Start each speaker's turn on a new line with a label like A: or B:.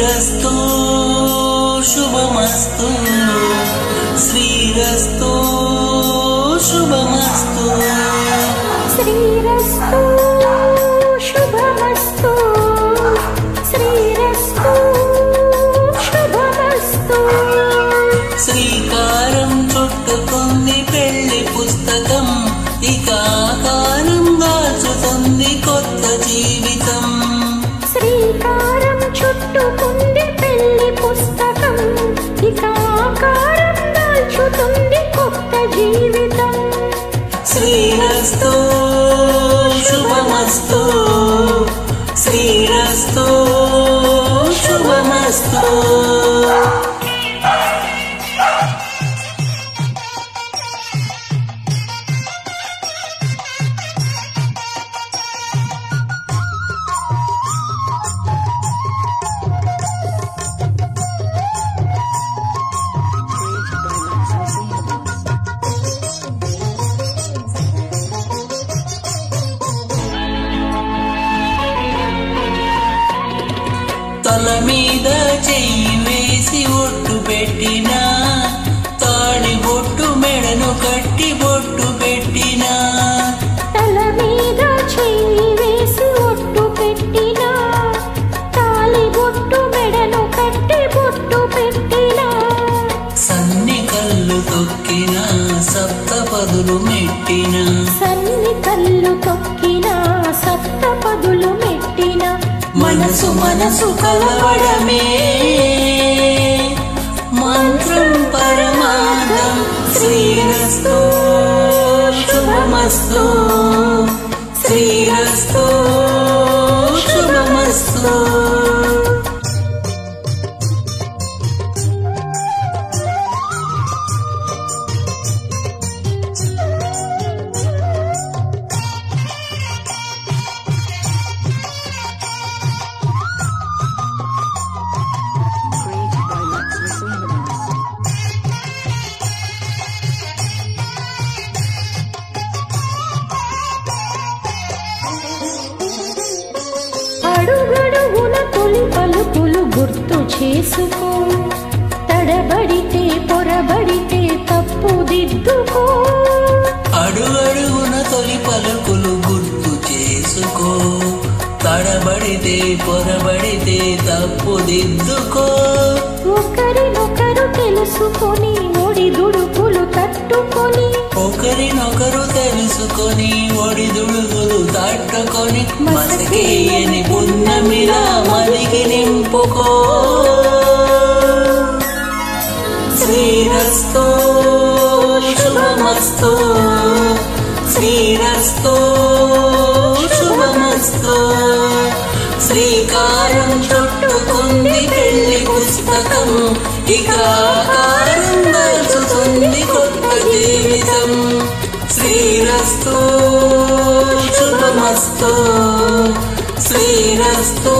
A: శ్రీరస్తు శుభమస్తు శ్రీరస్తు శుభమస్తు
B: శ్రీరస్తు శుభమస్తు శ్రీరస్తు శుభమస్తు
A: శ్రీకారం చుట్టుకుంది పెళ్లి పుస్తకం ఇక ఆకారం దాచుతుంది కొత్త జీవితం
B: శ్రీకారం చుట్టుకుంది పెళ్లి పుస్తకం ఇక ఆకారం దాచుతుంది కొత్త జీవితం
A: శ్రీరస్తు శుభమస్తు శ్రీరస్తు శుభమస్తు తల మీద చెయ్యి వేసి ఒట్టు పెట్టినా తాళి బొట్టు మెడను కట్టి బొట్టు పెట్టినా
B: తల మీద చెయ్యి వేసి ఒట్టు పెట్టినా తాళి బొట్టు మెడను కట్టి బొట్టు పెట్టినా
A: సన్ని కళ్ళు తొక్కినా సప్త పదులు మెట్టినా
B: సన్ని కళ్ళు తొక్కినా సప్త పదులు మెట్టినా
A: మనసు మనసు కలవడమే మంత్రం పరమార్థం శ్రీరస్తు శుభమస్తు శ్రీరస్తు శుభమస్తు
B: అడుగడుగున తొలి పలుకులు గుర్తు చేసుకో తడబడితే పొరబడితే తప్పు దిద్దుకో
A: అడుగడుగున తొలి పలుకులు గుర్తు చేసుకో తడబడితే పొరబడితే తప్పు దిద్దుకో
B: ఒకరినొకరు తెలుసుకొని ఒడిదుడుకులు తట్టుకొని
A: ఒకరినొకరు తెలుసుకొని ఒడిదుడుగులు తట్టుకొని మసకేయని పున్నమిలా మదికి నింపుకో శ్రీరస్తు శుభమస్తు శ్రీరస్తు శుభమస్తు శ్రీకారం చుట్టుకుంది పెళ్లి పుస్తకం ఇక ఆకారం దాచుతుంది కొత్త జీవితం శ్రీరస్తు శుభమస్తు శ్రీరస్తు